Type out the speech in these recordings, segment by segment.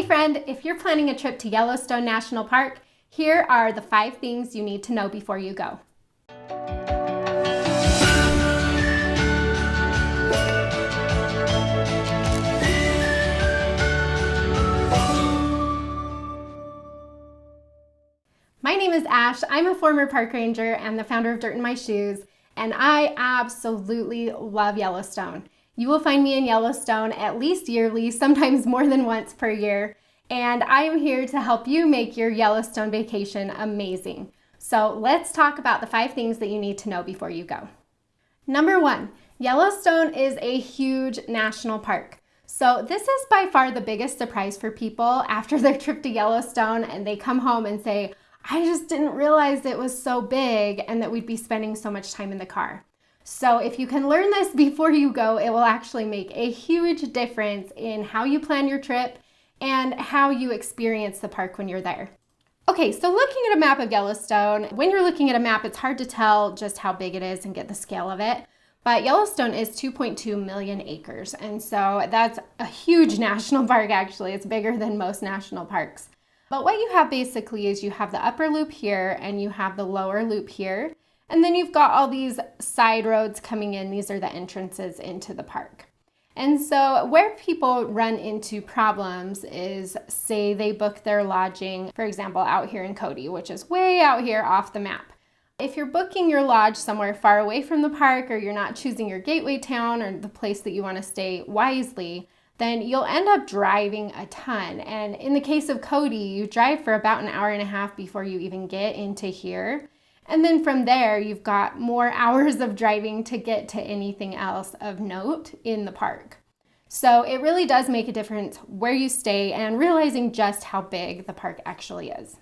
Hey friend, if you're planning a trip to Yellowstone National Park, here are the 5 things you need to know before you go. My name is Ash. I'm a former park ranger and the founder of Dirt in My Shoes, and I absolutely love Yellowstone. You will find me in Yellowstone at least yearly, sometimes more than once per year, and I am here to help you make your Yellowstone vacation amazing. So let's talk about the 5 things that you need to know before you go. Number 1, Yellowstone is a huge national park. So this is by far the biggest surprise for people after their trip to Yellowstone and they come home and say, I just didn't realize it was so big and that we'd be spending so much time in the car. So if you can learn this before you go, it will actually make a huge difference in how you plan your trip and how you experience the park when you're there. Okay, so looking at a map of Yellowstone, when you're looking at a map, it's hard to tell just how big it is and get the scale of it. But Yellowstone is 2.2 million acres, and so that's a huge national park actually. It's bigger than most national parks. But what you have basically is you have the upper loop here and you have the lower loop here. And then you've got all these side roads coming in. These are the entrances into the park. And so where people run into problems is, say they book their lodging, for example, out here in Cody, which is way out here off the map. If you're booking your lodge somewhere far away from the park, or you're not choosing your gateway town or the place that you want to stay wisely, then you'll end up driving a ton. And in the case of Cody, you drive for about an hour and a half before you even get into here. And then from there, you've got more hours of driving to get to anything else of note in the park. So it really does make a difference where you stay and realizing just how big the park actually is.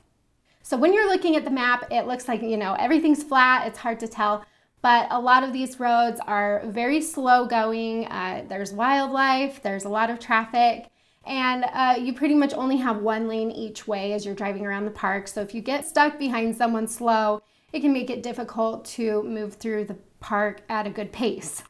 So when you're looking at the map, it looks like, everything's flat, it's hard to tell. But a lot of these roads are very slow going. There's wildlife, there's a lot of traffic, and you pretty much only have one lane each way as you're driving around the park. So if you get stuck behind someone slow, it can make it difficult to move through the park at a good pace.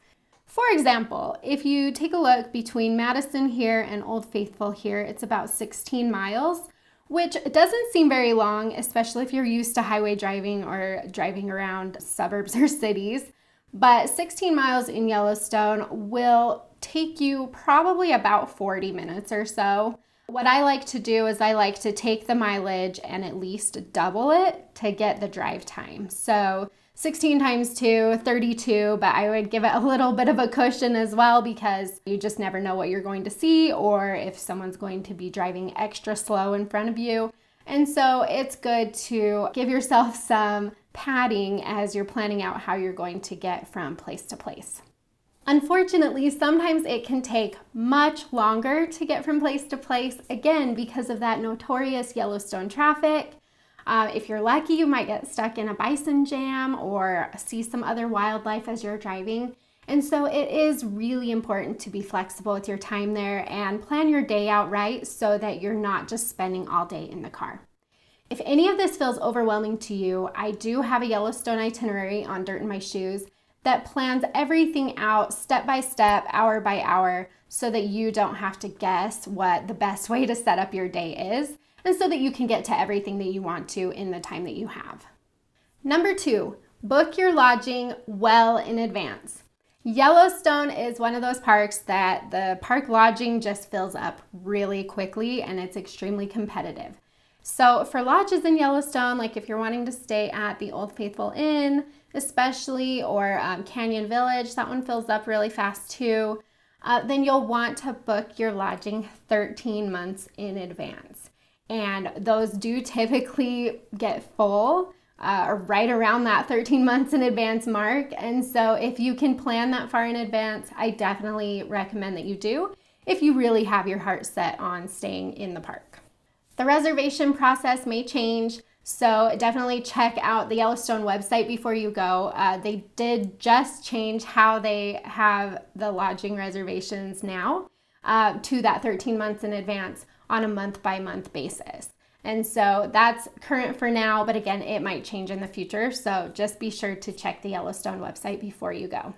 For example, if you take a look between Madison here and Old Faithful here, it's about 16 miles. Which doesn't seem very long, especially if you're used to highway driving or driving around suburbs or cities. But 16 miles in Yellowstone will take you probably about 40 minutes or so. What I like to do is I like to take the mileage and at least double it to get the drive time. So 16 times 2, 32, but I would give it a little bit of a cushion as well because you just never know what you're going to see or if someone's going to be driving extra slow in front of you. And so it's good to give yourself some padding as you're planning out how you're going to get from place to place. Unfortunately, sometimes it can take much longer to get from place to place, again, because of that notorious Yellowstone traffic. If you're lucky, you might get stuck in a bison jam or see some other wildlife as you're driving. And so it is really important to be flexible with your time there and plan your day out right so that you're not just spending all day in the car. If any of this feels overwhelming to you, I do have a Yellowstone itinerary on Dirt in My Shoes that plans everything out step by step, hour by hour, so that you don't have to guess what the best way to set up your day is, and so that you can get to everything that you want to in the time that you have. Number 2, book your lodging well in advance. Yellowstone is one of those parks that the park lodging just fills up really quickly and it's extremely competitive. So for lodges in Yellowstone, like if you're wanting to stay at the Old Faithful Inn, especially, or Canyon Village, that one fills up really fast too, then you'll want to book your lodging 13 months in advance. And those do typically get full right around that 13 months in advance mark. And so if you can plan that far in advance, I definitely recommend that you do if you really have your heart set on staying in the park. The reservation process may change, so definitely check out the Yellowstone website before you go. They did just change how they have the lodging reservations now to that 13 months in advance on a month-by-month basis. And so that's current for now, but again, it might change in the future. So just be sure to check the Yellowstone website before you go.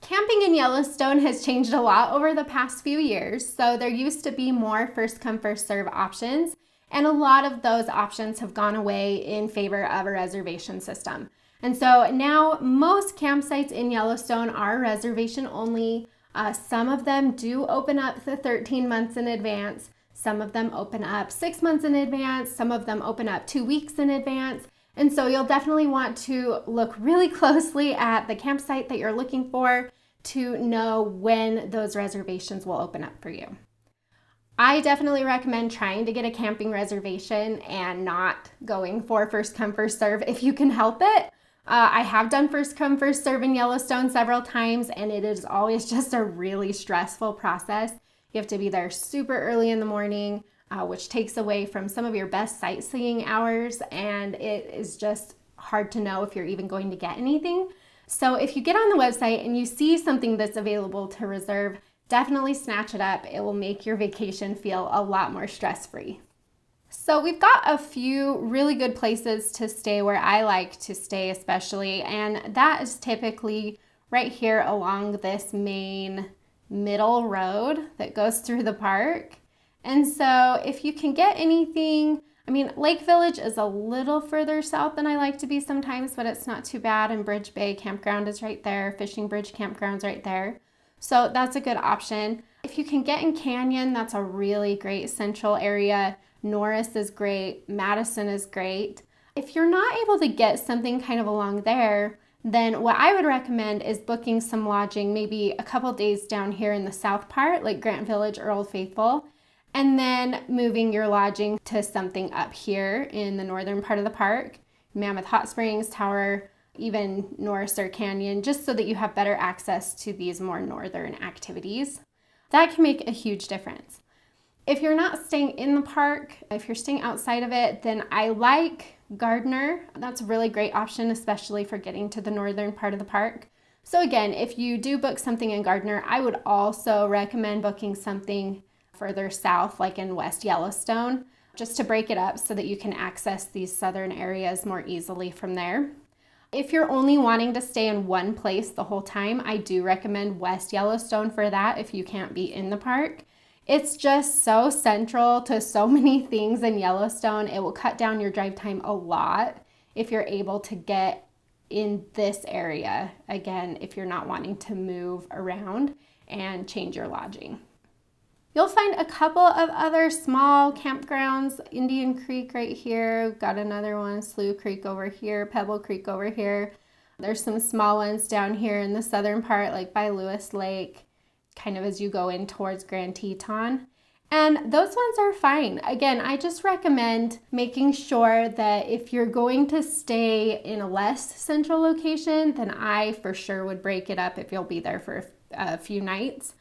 Camping in Yellowstone has changed a lot over the past few years, so there used to be more first come first serve options, and a lot of those options have gone away in favor of a reservation system. And so now most campsites in Yellowstone are reservation only. Some of them do open up the 13 months in advance. Some of them open up 6 months in advance. Some of them open up 2 weeks in advance. And so you'll definitely want to look really closely at the campsite that you're looking for to know when those reservations will open up for you. I definitely recommend trying to get a camping reservation and not going for first come first serve if you can help it. I have done first come first serve in Yellowstone several times, and it is always just a really stressful process. You have to be there super early in the morning, which takes away from some of your best sightseeing hours, and it is just hard to know if you're even going to get anything. So if you get on the website and you see something that's available to reserve, definitely snatch it up. It will make your vacation feel a lot more stress-free. So we've got a few really good places to stay where I like to stay especially, and that is typically right here along this main middle road that goes through the park. And so if you can get anything, Lake Village is a little further south than I like to be sometimes, but it's not too bad, and Bridge Bay Campground is right there, Fishing Bridge Campground's right there. So that's a good option. If you can get in Canyon, that's a really great central area. Norris is great, Madison is great. If you're not able to get something kind of along there, then what I would recommend is booking some lodging, maybe a couple days down here in the south part, like Grant Village or Old Faithful, and then moving your lodging to something up here in the northern part of the park, Mammoth Hot Springs, Tower, even Norris or Canyon, just so that you have better access to these more northern activities. That can make a huge difference. If you're not staying in the park, if you're staying outside of it, then I like Gardner. That's a really great option, especially for getting to the northern part of the park. So again, if you do book something in Gardner, I would also recommend booking something further south, like in West Yellowstone, just to break it up so that you can access these southern areas more easily from there. If you're only wanting to stay in one place the whole time, I do recommend West Yellowstone for that if you can't be in the park. It's just so central to so many things in Yellowstone. It will cut down your drive time a lot if you're able to get in this area, again, if you're not wanting to move around and change your lodging. You'll find a couple of other small campgrounds, Indian Creek right here, got another one, Slough Creek over here, Pebble Creek over here. There's some small ones down here in the southern part, like by Lewis Lake, kind of as you go in towards Grand Teton. And those ones are fine. Again, I just recommend making sure that if you're going to stay in a less central location, then I for sure would break it up if you'll be there for a few nights,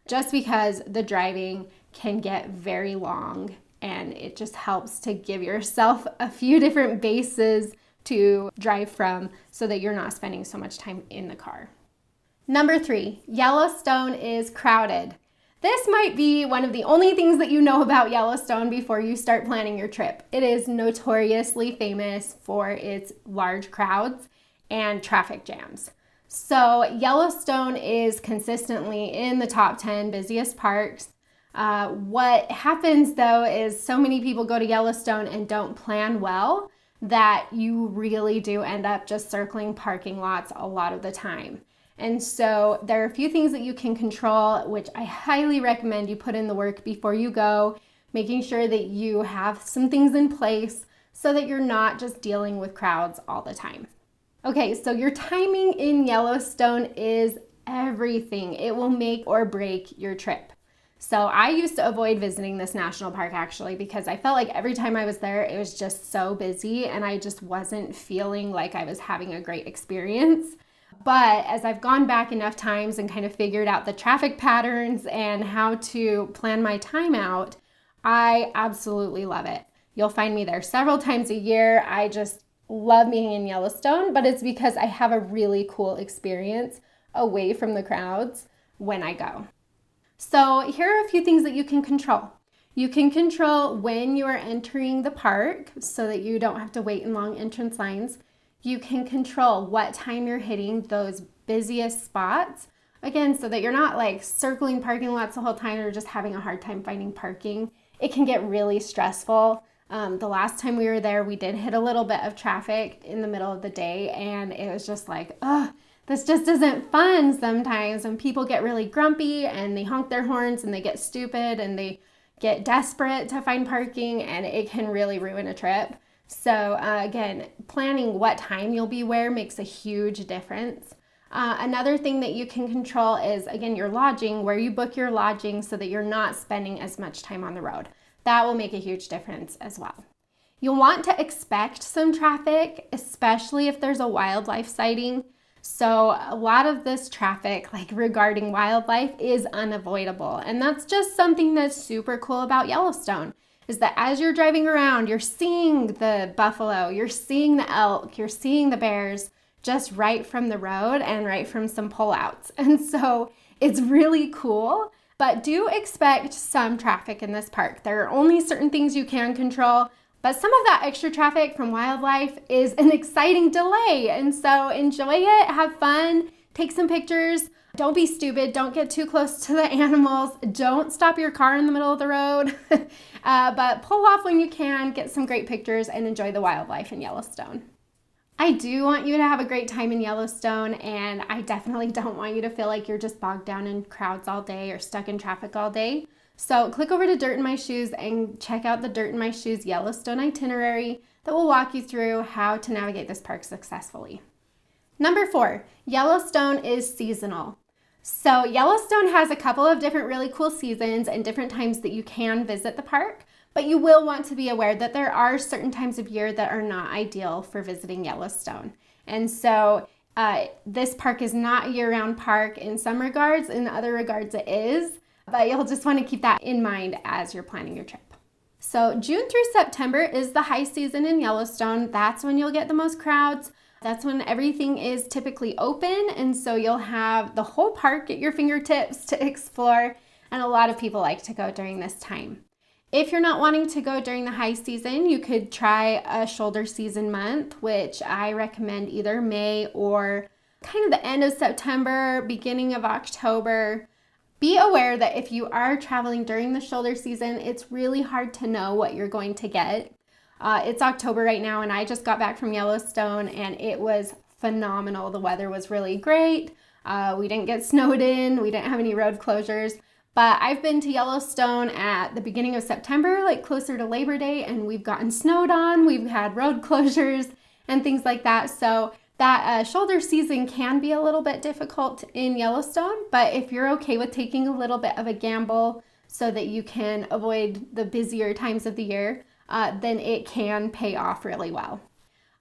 just because the driving can get very long and it just helps to give yourself a few different bases to drive from so that you're not spending so much time in the car. Number 3, Yellowstone is crowded. This might be one of the only things that you know about Yellowstone before you start planning your trip. It is notoriously famous for its large crowds and traffic jams. So Yellowstone is consistently in the top 10 busiest parks. What happens though is so many people go to Yellowstone and don't plan well that you really do end up just circling parking lots a lot of the time. And so there are a few things that you can control, which I highly recommend you put in the work before you go, making sure that you have some things in place so that you're not just dealing with crowds all the time. Okay, so your timing in Yellowstone is everything. It will make or break your trip. So I used to avoid visiting this national park actually because I felt like every time I was there, it was just so busy and I just wasn't feeling like I was having a great experience. But as I've gone back enough times and kind of figured out the traffic patterns and how to plan my time out, I absolutely love it. You'll find me there several times a year. I just love being in Yellowstone, but it's because I have a really cool experience away from the crowds when I go. So here are a few things that you can control. You can control when you are entering the park so that you don't have to wait in long entrance lines. You can control what time you're hitting those busiest spots. Again, so that you're not like circling parking lots the whole time or just having a hard time finding parking. It can get really stressful. The last time we were there, we did hit a little bit of traffic in the middle of the day, and it was just like, ugh, this just isn't fun sometimes. And people get really grumpy and they honk their horns and they get stupid and they get desperate to find parking, and it can really ruin a trip. So again, planning what time you'll be where makes a huge difference. Another thing that you can control is, again, your lodging, where you book your lodging so that you're not spending as much time on the road. That will make a huge difference as well. You'll want to expect some traffic, especially if there's a wildlife sighting. So a lot of this traffic, like regarding wildlife, is unavoidable. And that's just something that's super cool about Yellowstone, is that as you're driving around, you're seeing the buffalo, you're seeing the elk, you're seeing the bears, just right from the road and right from some pullouts. And so it's really cool, but do expect some traffic in this park. There are only certain things you can control, but some of that extra traffic from wildlife is an exciting delay. And so enjoy it, have fun, take some pictures. Don't be stupid. Don't get too close to the animals. Don't stop your car in the middle of the road, but pull off when you can, get some great pictures, and enjoy the wildlife in Yellowstone. I do want you to have a great time in Yellowstone, and I definitely don't want you to feel like you're just bogged down in crowds all day or stuck in traffic all day. So click over to Dirt in My Shoes and check out the Dirt in My Shoes Yellowstone itinerary that will walk you through how to navigate this park successfully. Number 4, Yellowstone is seasonal. So Yellowstone has a couple of different really cool seasons and different times that you can visit the park. But you will want to be aware that there are certain times of year that are not ideal for visiting Yellowstone. And so this park is not a year-round park in some regards. In other regards, it is. But you'll just want to keep that in mind as you're planning your trip. So June through September is the high season in Yellowstone. That's when you'll get the most crowds. That's when everything is typically open. And so you'll have the whole park at your fingertips to explore. And a lot of people like to go during this time. If you're not wanting to go during the high season, you could try a shoulder season month, which I recommend either May or kind of the end of September, beginning of October. Be aware that if you are traveling during the shoulder season, it's really hard to know what you're going to get. It's October right now, and I just got back from Yellowstone, and it was phenomenal. The weather was really great. We didn't get snowed in. We didn't have any road closures. But I've been to Yellowstone at the beginning of September, like closer to Labor Day, and we've gotten snowed on, we've had road closures and things like that. So that shoulder season can be a little bit difficult in Yellowstone, but if you're okay with taking a little bit of a gamble so that you can avoid the busier times of the year, then it can pay off really well.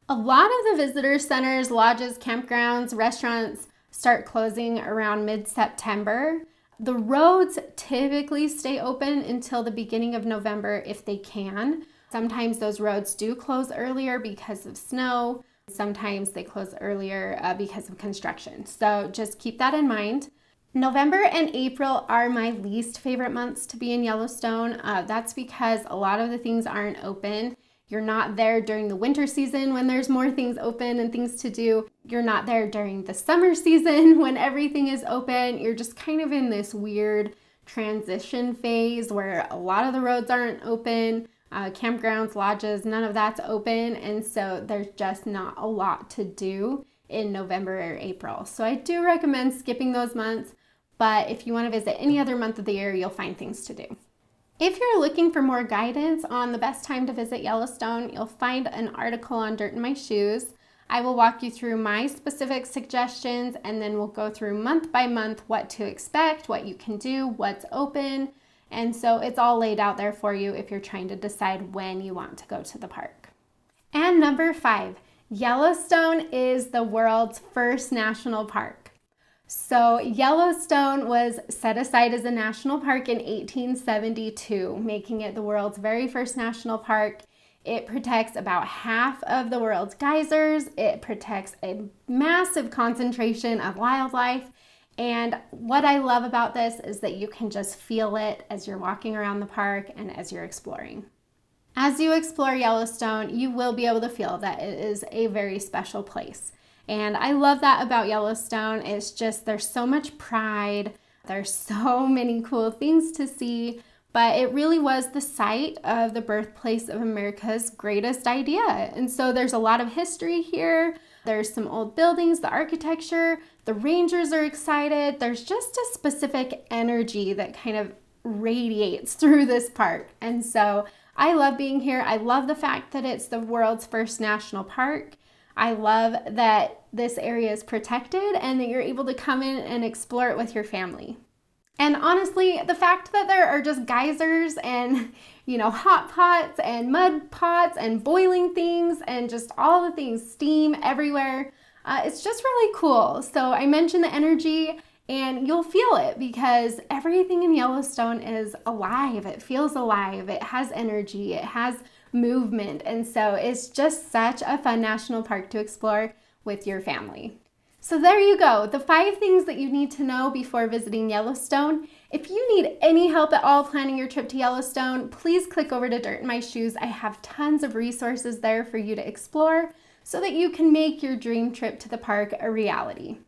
A lot of the visitor centers, lodges, campgrounds, restaurants start closing around mid-September. The roads typically stay open until the beginning of November if they can. Sometimes those roads do close earlier because of snow. Sometimes they close earlier because of construction. So just keep that in mind. November and April are my least favorite months to be in Yellowstone. That's because a lot of the things aren't open. You're not there during the winter season when there's more things open and things to do. You're not there during the summer season when everything is open. You're just kind of in this weird transition phase where a lot of the roads aren't open, campgrounds, lodges, none of that's open. And so there's just not a lot to do in November or April. So I do recommend skipping those months. But if you want to visit any other month of the year, you'll find things to do. If you're looking for more guidance on the best time to visit Yellowstone, you'll find an article on Dirt in My Shoes. I will walk you through my specific suggestions, and then we'll go through month by month what to expect, what you can do, what's open. And so it's all laid out there for you if you're trying to decide when you want to go to the park. And number 5, Yellowstone is the world's first national park. So Yellowstone was set aside as a national park in 1872, making it the world's very first national park. It protects about half of the world's geysers. It protects a massive concentration of wildlife. And what I love about this is that you can just feel it as you're walking around the park and as you're exploring. As you explore Yellowstone, you will be able to feel that it is a very special place. And I love that about Yellowstone. It's just, there's so much pride. There's so many cool things to see, but it really was the site of the birthplace of America's greatest idea. And so there's a lot of history here. There's some old buildings, the architecture, the rangers are excited. There's just a specific energy that kind of radiates through this park. And so I love being here. I love the fact that it's the world's first national park. I love that this area is protected and that you're able to come in and explore it with your family. And honestly, the fact that there are just geysers and, hot pots and mud pots and boiling things and just all the things, steam everywhere, it's just really cool. So I mentioned the energy, and you'll feel it because everything in Yellowstone is alive. It feels alive. It has energy. It has movement. And so it's just such a fun national park to explore with your family. So there you go, the 5 things that you need to know before visiting Yellowstone. If you need any help at all planning your trip to Yellowstone, please click over to Dirt in My Shoes. I have tons of resources there for you to explore so that you can make your dream trip to the park a reality.